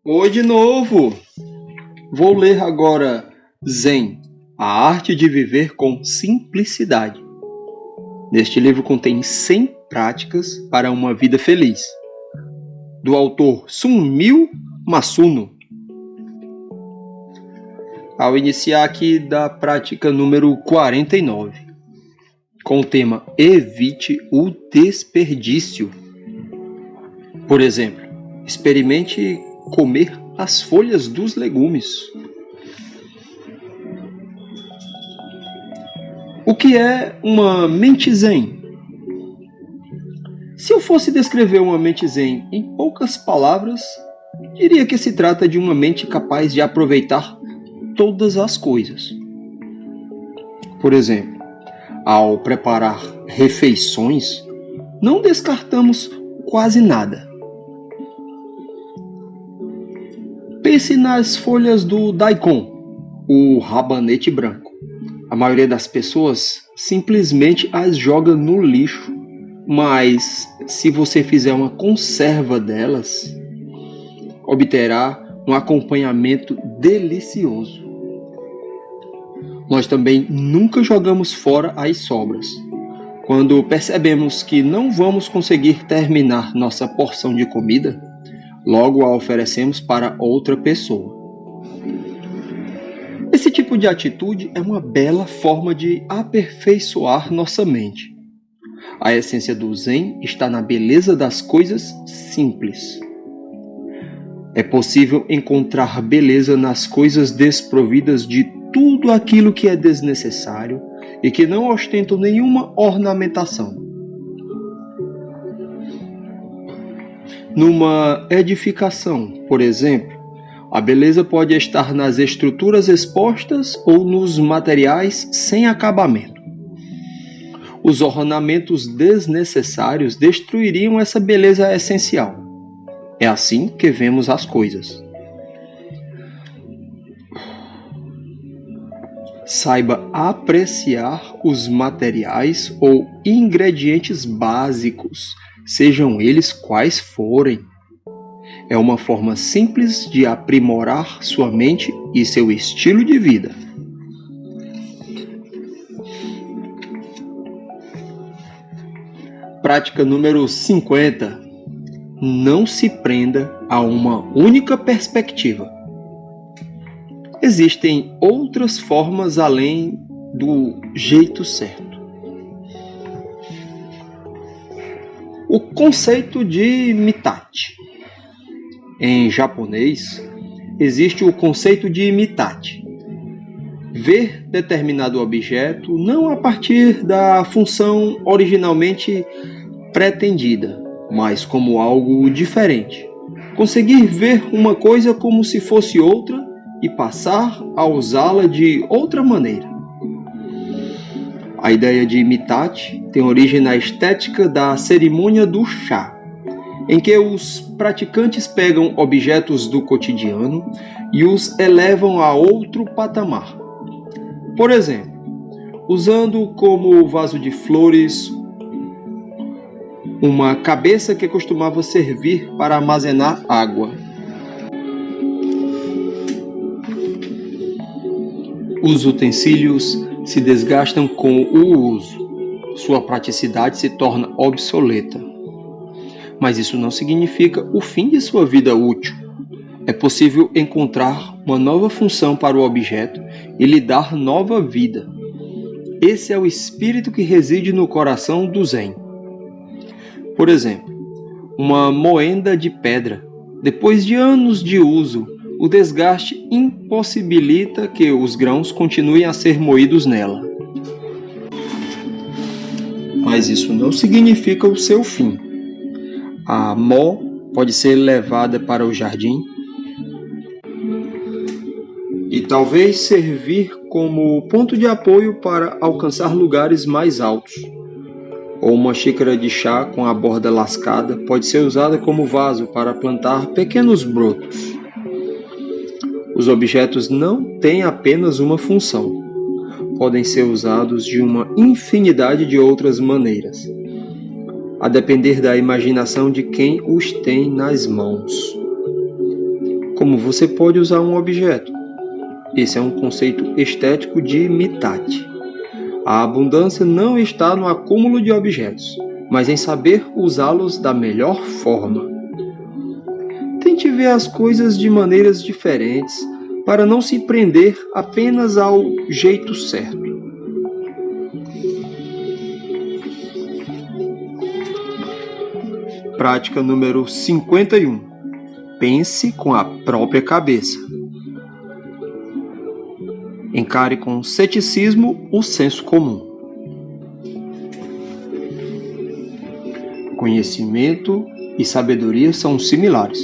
Oi de novo! Vou ler agora Zen, a arte de viver com simplicidade. Neste livro contém 100 práticas para uma vida feliz, do autor Sunmyo Masuno. Ao iniciar aqui da prática número 49, com o tema Evite o desperdício. Por exemplo, experimente comer as folhas dos legumes. O que é uma mente zen? Se eu fosse descrever uma mente zen em poucas palavras, diria que se trata de uma mente capaz de aproveitar todas as coisas. Por exemplo, ao preparar refeições, não descartamos quase nada. Pense nas folhas do daikon, o rabanete branco. A maioria das pessoas simplesmente as joga no lixo, mas se você fizer uma conserva delas, obterá um acompanhamento delicioso. Nós também nunca jogamos fora as sobras. Quando percebemos que não vamos conseguir terminar nossa porção de comida, logo a oferecemos para outra pessoa. Esse tipo de atitude é uma bela forma de aperfeiçoar nossa mente. A essência do Zen está na beleza das coisas simples. É possível encontrar beleza nas coisas desprovidas de tudo aquilo que é desnecessário e que não ostentam nenhuma ornamentação. Numa edificação, por exemplo, a beleza pode estar nas estruturas expostas ou nos materiais sem acabamento. Os ornamentos desnecessários destruiriam essa beleza essencial. É assim que vemos as coisas. Saiba apreciar os materiais ou ingredientes básicos, sejam eles quais forem. É uma forma simples de aprimorar sua mente e seu estilo de vida. Prática número 50. Não se prenda a uma única perspectiva. Existem outras formas além do jeito certo. O conceito de mitachi. Em japonês, existe o conceito de mitachi. Ver determinado objeto não a partir da função originalmente pretendida, mas como algo diferente. Conseguir ver uma coisa como se fosse outra e passar a usá-la de outra maneira. A ideia de mitachi tem origem na estética da cerimônia do chá, em que os praticantes pegam objetos do cotidiano e os elevam a outro patamar. Por exemplo, usando como vaso de flores uma cabeça que costumava servir para armazenar água. Os utensílios se desgastam com o uso. Sua praticidade se torna obsoleta. Mas isso não significa o fim de sua vida útil. É possível encontrar uma nova função para o objeto e lhe dar nova vida. Esse é o espírito que reside no coração do Zen. Por exemplo, uma moenda de pedra. Depois de anos de uso, o desgaste impossibilita que os grãos continuem a ser moídos nela. Mas isso não significa o seu fim. A mó pode ser levada para o jardim e talvez servir como ponto de apoio para alcançar lugares mais altos. Ou uma xícara de chá com a borda lascada pode ser usada como vaso para plantar pequenos brotos. Os objetos não têm apenas uma função. Podem ser usados de uma infinidade de outras maneiras, a depender da imaginação de quem os tem nas mãos. como você pode usar um objeto. Esse é um conceito estético de Mitat. A abundância não está no acúmulo de objetos, mas em saber usá-los da melhor forma. Tente ver as coisas de maneiras diferentes para não se prender apenas ao jeito certo. Prática número 51. Pense com a própria cabeça. Encare com ceticismo o senso comum. Conhecimento e sabedoria são similares,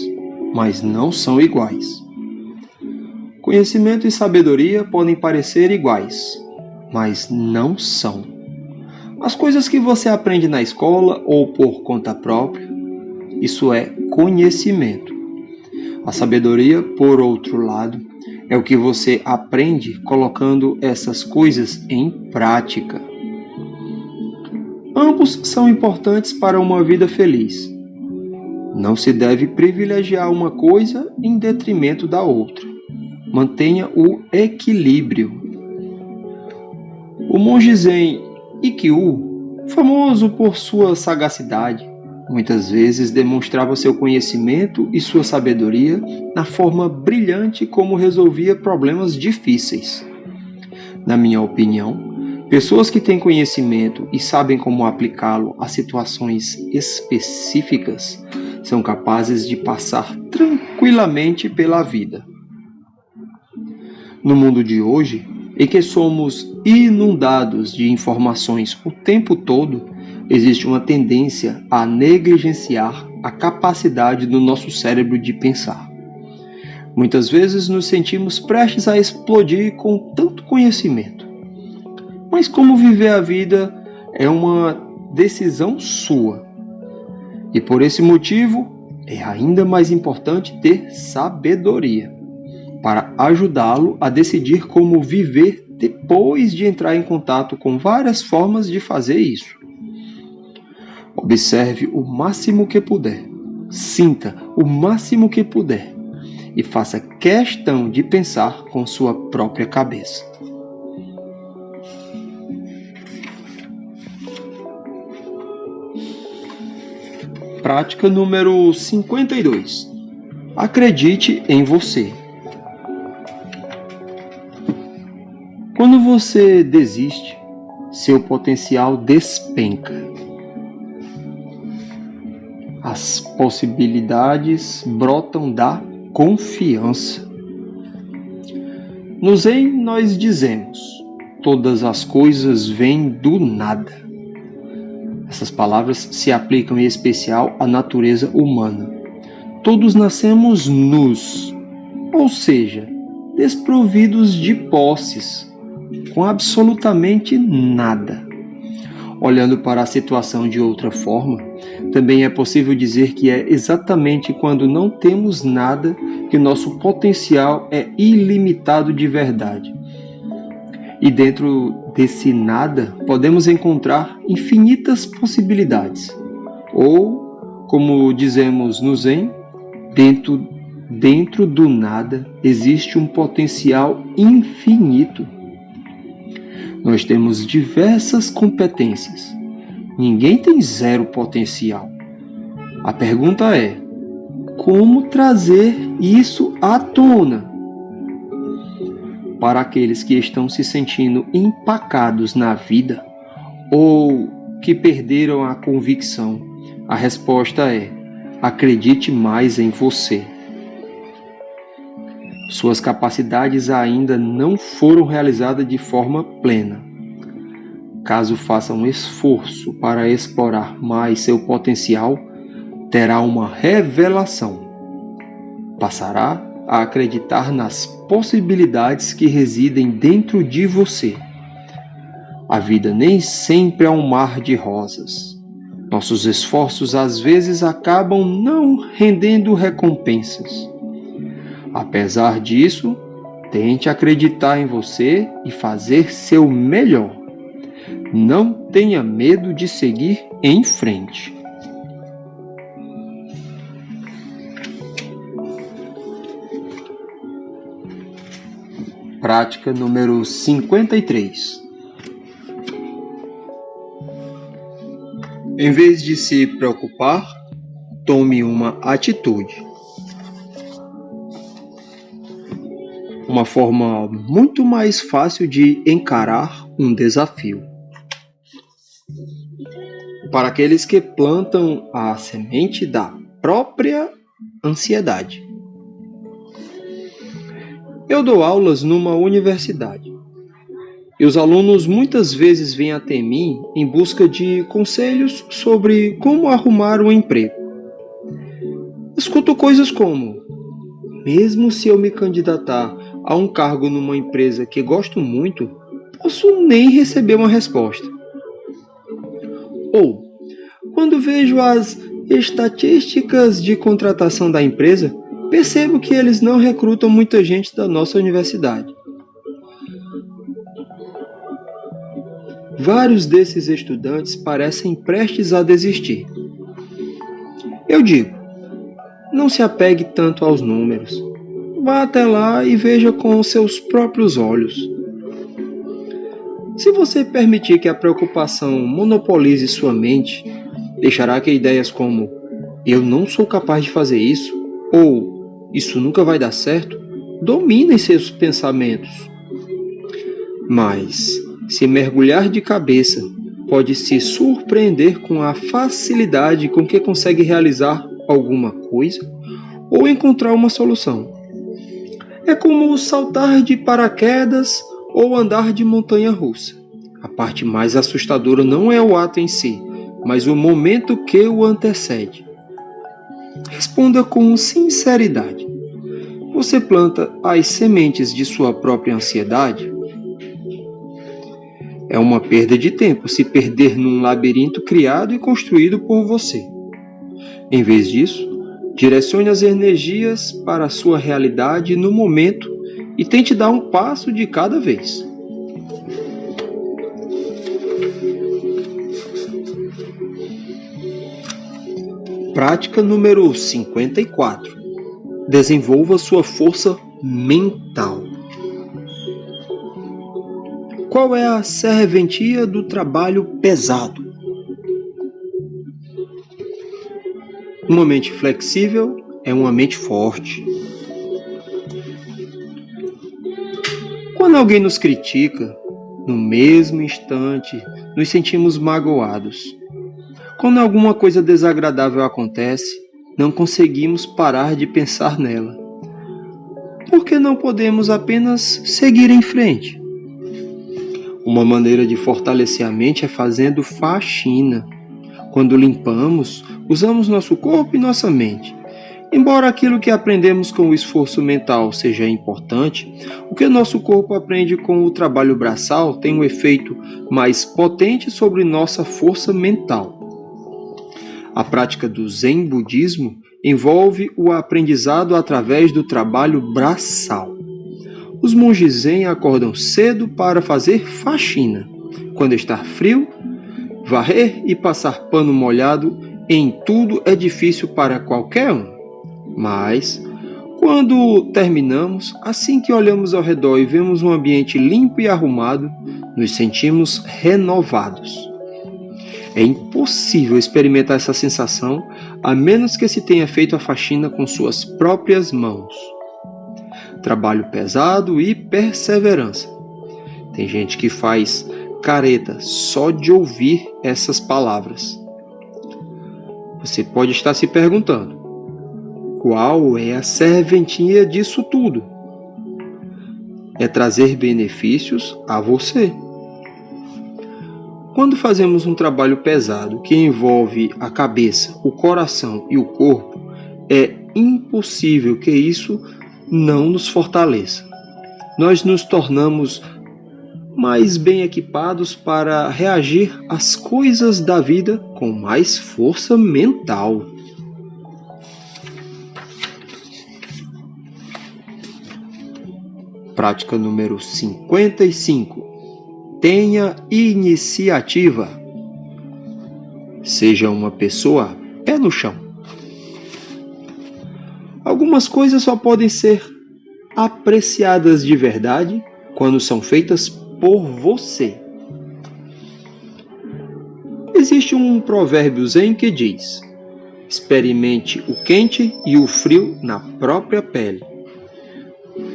mas não são iguais. Conhecimento e sabedoria podem parecer iguais, mas não são. As coisas que você aprende na escola ou por conta própria, isso é conhecimento. A sabedoria, por outro lado, é o que você aprende colocando essas coisas em prática. Ambos são importantes para uma vida feliz. Não se deve privilegiar uma coisa em detrimento da outra. Mantenha o equilíbrio. O monge zen Ikkyu, famoso por sua sagacidade, muitas vezes demonstrava seu conhecimento e sua sabedoria na forma brilhante como resolvia problemas difíceis. Na minha opinião, pessoas que têm conhecimento e sabem como aplicá-lo a situações específicas são capazes de passar tranquilamente pela vida. No mundo de hoje, em que somos inundados de informações o tempo todo, existe uma tendência a negligenciar a capacidade do nosso cérebro de pensar. Muitas vezes nos sentimos prestes a explodir com tanto conhecimento. Mas como viver a vida é uma decisão sua. E por esse motivo, é ainda mais importante ter sabedoria, para ajudá-lo a decidir como viver depois de entrar em contato com várias formas de fazer isso. Observe o máximo que puder, sinta o máximo que puder e faça questão de pensar com sua própria cabeça. Prática número 52. Acredite em você. Quando você desiste, seu potencial despenca. As possibilidades brotam da confiança. No Zen nós dizemos: todas as coisas vêm do nada. Essas palavras se aplicam em especial à natureza humana. Todos nascemos nus, ou seja, desprovidos de posses, com absolutamente nada. Olhando para a situação de outra forma, também é possível dizer que é exatamente quando não temos nada que nosso potencial é ilimitado de verdade. E dentro desse nada, podemos encontrar infinitas possibilidades. Ou, como dizemos no Zen, dentro do nada existe um potencial infinito. Nós temos diversas competências. Ninguém tem zero potencial. A pergunta é: como trazer isso à tona? Para aqueles que estão se sentindo empacados na vida ou que perderam a convicção, a resposta é: acredite mais em você. Suas capacidades ainda não foram realizadas de forma plena. Caso faça um esforço para explorar mais seu potencial, terá uma revelação. Passará a acreditar nas possibilidades que residem dentro de você. A vida nem sempre é um mar de rosas. Nossos esforços às vezes acabam não rendendo recompensas. Apesar disso, tente acreditar em você e fazer seu melhor. Não tenha medo de seguir em frente. Prática número 53. Em vez de se preocupar, tome uma atitude. Uma forma muito mais fácil de encarar um desafio. Para aqueles que plantam a semente da própria ansiedade. Eu dou aulas numa universidade e os alunos muitas vezes vêm até mim em busca de conselhos sobre como arrumar um emprego. Escuto coisas como: mesmo se eu me candidatar a um cargo numa empresa que gosto muito, posso nem receber uma resposta. Ou, quando vejo as estatísticas de contratação da empresa, percebo que eles não recrutam muita gente da nossa universidade. Vários desses estudantes parecem prestes a desistir. Eu digo, não se apegue tanto aos números. Vá até lá e veja com os seus próprios olhos. Se você permitir que a preocupação monopolize sua mente, deixará que ideias como eu não sou capaz de fazer isso ou isso nunca vai dar certo dominem seus pensamentos. Mas, se mergulhar de cabeça, pode se surpreender com a facilidade com que consegue realizar alguma coisa ou encontrar uma solução. É como saltar de paraquedas ou andar de montanha-russa. A parte mais assustadora não é o ato em si, mas o momento que o antecede. Responda com sinceridade. Você planta as sementes de sua própria ansiedade? É uma perda de tempo se perder num labirinto criado e construído por você. Em vez disso, direcione as energias para a sua realidade no momento e tente dar um passo de cada vez. Prática número 54. Desenvolva sua força mental. Qual é a serventia do trabalho pesado? Uma mente flexível é uma mente forte. Quando alguém nos critica, no mesmo instante nos sentimos magoados. Quando alguma coisa desagradável acontece, não conseguimos parar de pensar nela. Por que não podemos apenas seguir em frente? Uma maneira de fortalecer a mente é fazendo faxina. Quando limpamos, usamos nosso corpo e nossa mente. Embora aquilo que aprendemos com o esforço mental seja importante, o que nosso corpo aprende com o trabalho braçal tem um efeito mais potente sobre nossa força mental. A prática do Zen Budismo envolve o aprendizado através do trabalho braçal. Os monges Zen acordam cedo para fazer faxina. Quando está frio, varrer e passar pano molhado em tudo é difícil para qualquer um. Mas, quando terminamos, assim que olhamos ao redor e vemos um ambiente limpo e arrumado, nos sentimos renovados. É impossível experimentar essa sensação a menos que se tenha feito a faxina com suas próprias mãos. Trabalho pesado e perseverança. Tem gente que faz careta só de ouvir essas palavras. Você pode estar se perguntando: qual é a serventia disso tudo? É trazer benefícios a você. Quando fazemos um trabalho pesado que envolve a cabeça, o coração e o corpo, é impossível que isso não nos fortaleça. Nós nos tornamos mais bem equipados para reagir às coisas da vida com mais força mental. Prática número 55. Tenha iniciativa. Seja uma pessoa pé no chão. Algumas coisas só podem ser apreciadas de verdade quando são feitas por você. Existe um provérbio zen que diz: experimente o quente e o frio na própria pele.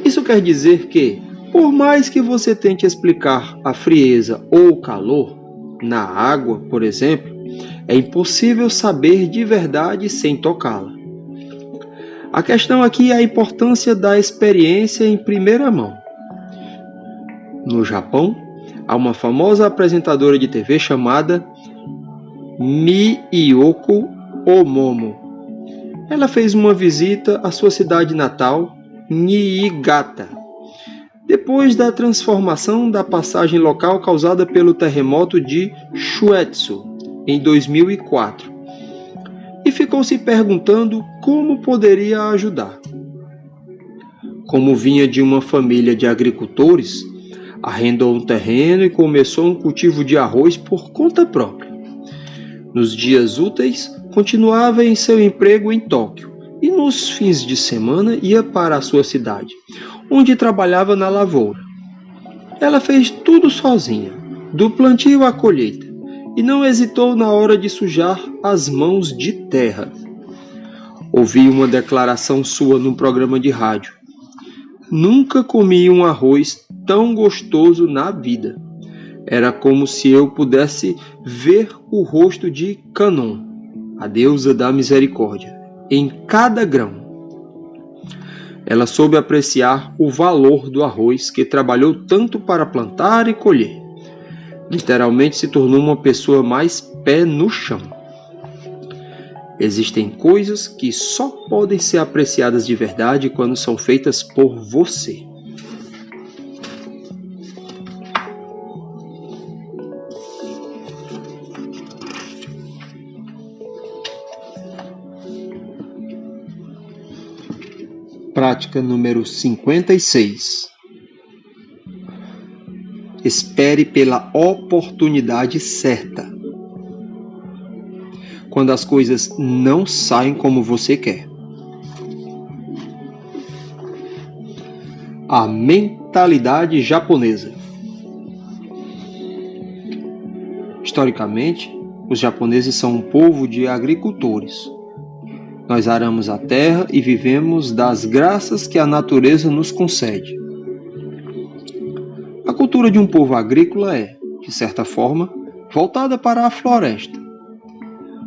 Isso quer dizer que, por mais que você tente explicar a frieza ou o calor, na água, por exemplo, é impossível saber de verdade sem tocá-la. A questão aqui é a importância da experiência em primeira mão. No Japão, há uma famosa apresentadora de TV chamada Miyoko Omomo. Ela fez uma visita à sua cidade natal, Niigata, depois da transformação da passagem local causada pelo terremoto de Shuetsu, em 2004, e ficou se perguntando como poderia ajudar. Como vinha de uma família de agricultores, arrendou um terreno e começou um cultivo de arroz por conta própria. Nos dias úteis, continuava em seu emprego em Tóquio e nos fins de semana ia para a sua cidade, onde trabalhava na lavoura. Ela fez tudo sozinha, do plantio à colheita, e não hesitou na hora de sujar as mãos de terra. Ouvi uma declaração sua num programa de rádio. Nunca comi um arroz tão gostoso na vida. Era como se eu pudesse ver o rosto de Kanon, a deusa da misericórdia, em cada grão. Ela soube apreciar o valor do arroz que trabalhou tanto para plantar e colher. Literalmente se tornou uma pessoa mais pé no chão. Existem coisas que só podem ser apreciadas de verdade quando são feitas por você. Prática número 56. Espere pela oportunidade certa. Quando as coisas não saem como você quer. A mentalidade japonesa. Historicamente, os japoneses são um povo de agricultores. Nós aramos a terra e vivemos das graças que a natureza nos concede. A cultura de um povo agrícola é, de certa forma, voltada para a floresta.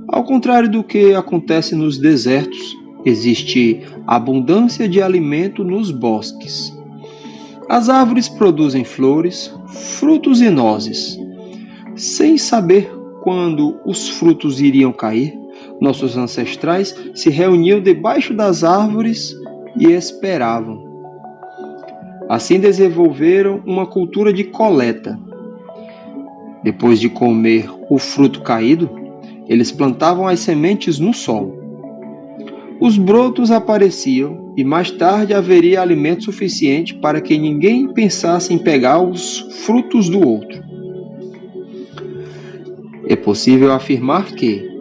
Ao contrário do que acontece nos desertos, existe abundância de alimento nos bosques. As árvores produzem flores, frutos e nozes. Sem saber quando os frutos iriam cair, nossos ancestrais se reuniam debaixo das árvores e esperavam. Assim desenvolveram uma cultura de coleta. Depois de comer o fruto caído, eles plantavam as sementes no solo. Os brotos apareciam e mais tarde haveria alimento suficiente para que ninguém pensasse em pegar os frutos do outro. É possível afirmar que,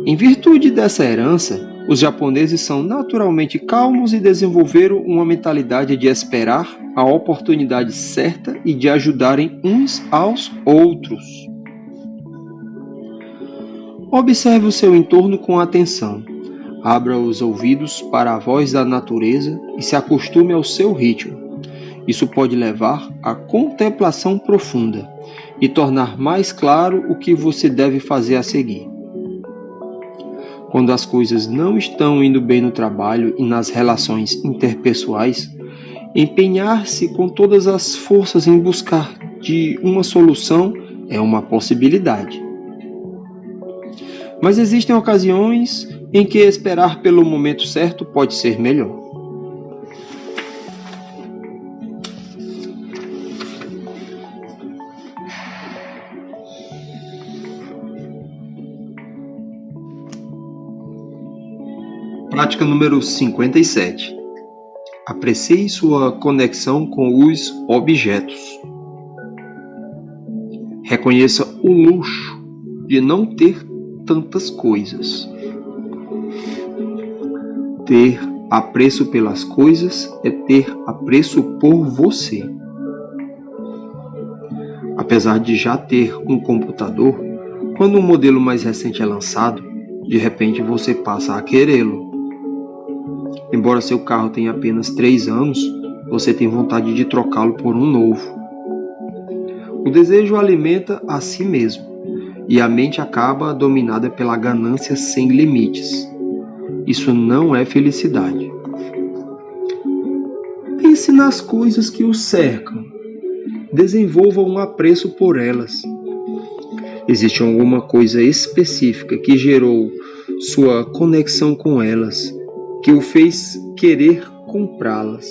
em virtude dessa herança, os japoneses são naturalmente calmos e desenvolveram uma mentalidade de esperar a oportunidade certa e de ajudarem uns aos outros. Observe o seu entorno com atenção. Abra os ouvidos para a voz da natureza e se acostume ao seu ritmo. Isso pode levar à contemplação profunda e tornar mais claro o que você deve fazer a seguir. Quando as coisas não estão indo bem no trabalho e nas relações interpessoais, empenhar-se com todas as forças em buscar de uma solução é uma possibilidade. Mas existem ocasiões em que esperar pelo momento certo pode ser melhor. Prática número 57. Aprecie sua conexão com os objetos. Reconheça o luxo de não ter tantas coisas. Ter apreço pelas coisas é ter apreço por você. Apesar de já ter um computador, quando um modelo mais recente é lançado, de repente você passa a querê-lo. Embora seu carro tenha apenas 3 anos, você tem vontade de trocá-lo por um novo. O desejo alimenta a si mesmo, e a mente acaba dominada pela ganância sem limites. Isso não é felicidade. Pense nas coisas que o cercam. Desenvolva um apreço por elas. Existe alguma coisa específica que gerou sua conexão com elas, que o fez querer comprá-las.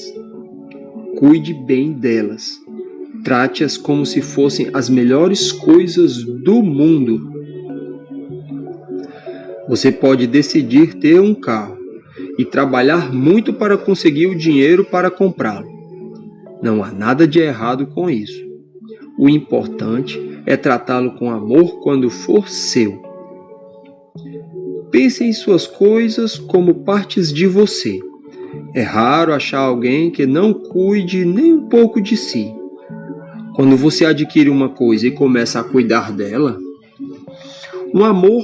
Cuide bem delas. Trate-as como se fossem as melhores coisas do mundo. Você pode decidir ter um carro e trabalhar muito para conseguir o dinheiro para comprá-lo. Não há nada de errado com isso. O importante é tratá-lo com amor quando for seu. Pense em suas coisas como partes de você. É raro achar alguém que não cuide nem um pouco de si. Quando você adquire uma coisa e começa a cuidar dela, um amor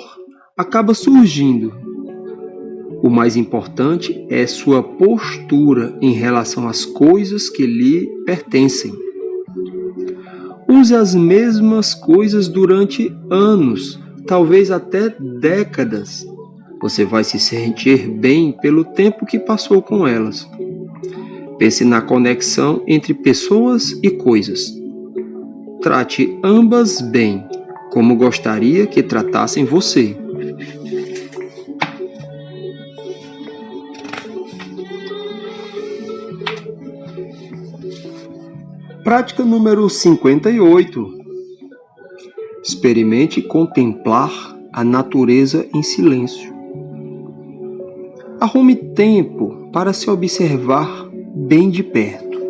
acaba surgindo. O mais importante é sua postura em relação às coisas que lhe pertencem. Use as mesmas coisas durante anos, talvez até décadas. Você vai se sentir bem pelo tempo que passou com elas. Pense na conexão entre pessoas e coisas. Trate ambas bem, como gostaria que tratassem você. Prática número 58. Experimente contemplar a natureza em silêncio. Arrume tempo para se observar bem de perto.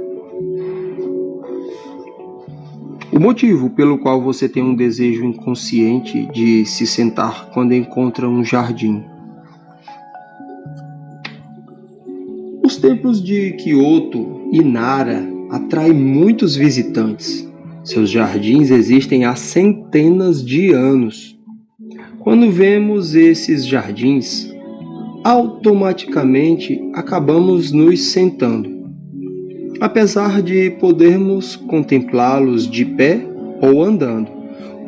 O motivo pelo qual você tem um desejo inconsciente de se sentar quando encontra um jardim. Os templos de Kyoto e Nara atraem muitos visitantes. Seus jardins existem há centenas de anos. Quando vemos esses jardins, automaticamente acabamos nos sentando. Apesar de podermos contemplá-los de pé ou andando,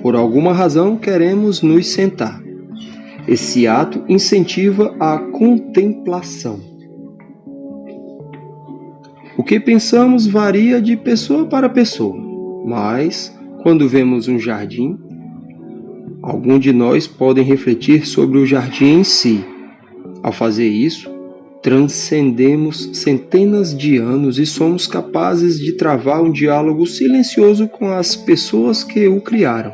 por alguma razão queremos nos sentar. Esse ato incentiva a contemplação. O que pensamos varia de pessoa para pessoa, mas quando vemos um jardim, algum de nós podem refletir sobre o jardim em si. Ao fazer isso, transcendemos centenas de anos e somos capazes de travar um diálogo silencioso com as pessoas que o criaram.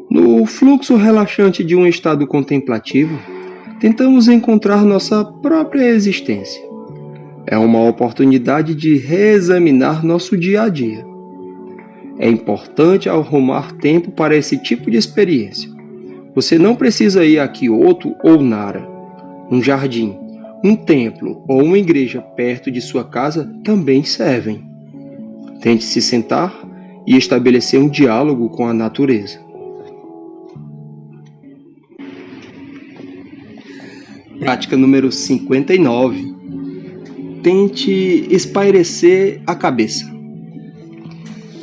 No fluxo relaxante de um estado contemplativo, tentamos encontrar nossa própria existência. É uma oportunidade de reexaminar nosso dia a dia. É importante arrumar tempo para esse tipo de experiência. Você não precisa ir a Kyoto ou Nara. Um jardim, um templo ou uma igreja perto de sua casa também servem. Tente se sentar e estabelecer um diálogo com a natureza. Prática número 59. Tente espairecer a cabeça.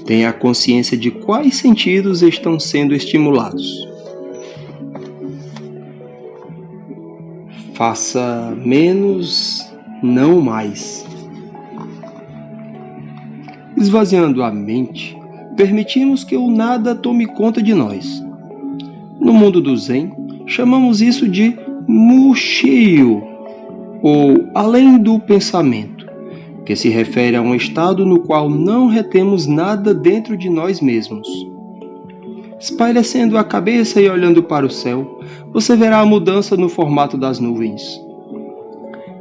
Tenha consciência de quais sentidos estão sendo estimulados. Faça menos, não mais. Esvaziando a mente, permitimos que o nada tome conta de nós. No mundo do Zen, chamamos isso de Mushio, ou além do pensamento, que se refere a um estado no qual não retemos nada dentro de nós mesmos. Espairecendo a cabeça e olhando para o céu, você verá a mudança no formato das nuvens.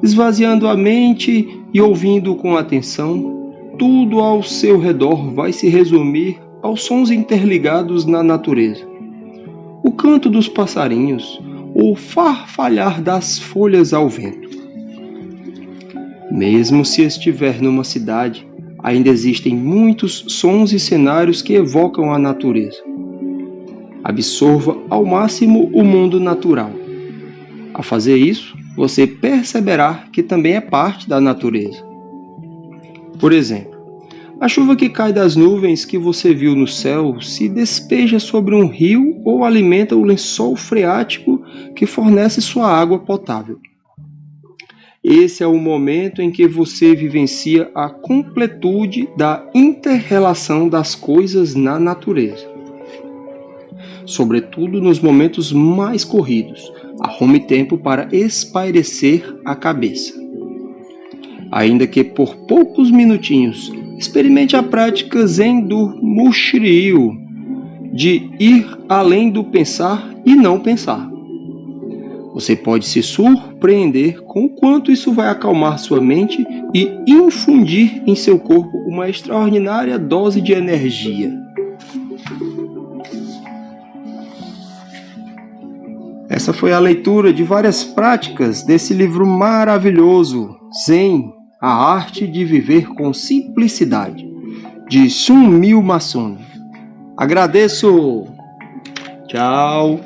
Esvaziando a mente e ouvindo com atenção, tudo ao seu redor vai se resumir aos sons interligados na natureza. O canto dos passarinhos, o farfalhar das folhas ao vento. Mesmo se estiver numa cidade, ainda existem muitos sons e cenários que evocam a natureza. Absorva ao máximo o mundo natural. Ao fazer isso, você perceberá que também é parte da natureza. Por exemplo, a chuva que cai das nuvens que você viu no céu se despeja sobre um rio ou alimenta o lençol freático que fornece sua água potável. Esse é o momento em que você vivencia a completude da inter-relação das coisas na natureza. Sobretudo nos momentos mais corridos, arrume tempo para espairecer a cabeça. Ainda que por poucos minutinhos, experimente a prática Zen do Mushiryu, de ir além do pensar e não pensar. Você pode se surpreender com o quanto isso vai acalmar sua mente e infundir em seu corpo uma extraordinária dose de energia. Essa foi a leitura de várias práticas desse livro maravilhoso, Zen, a arte de viver com simplicidade, de Sun Myo Mason. Agradeço! Tchau!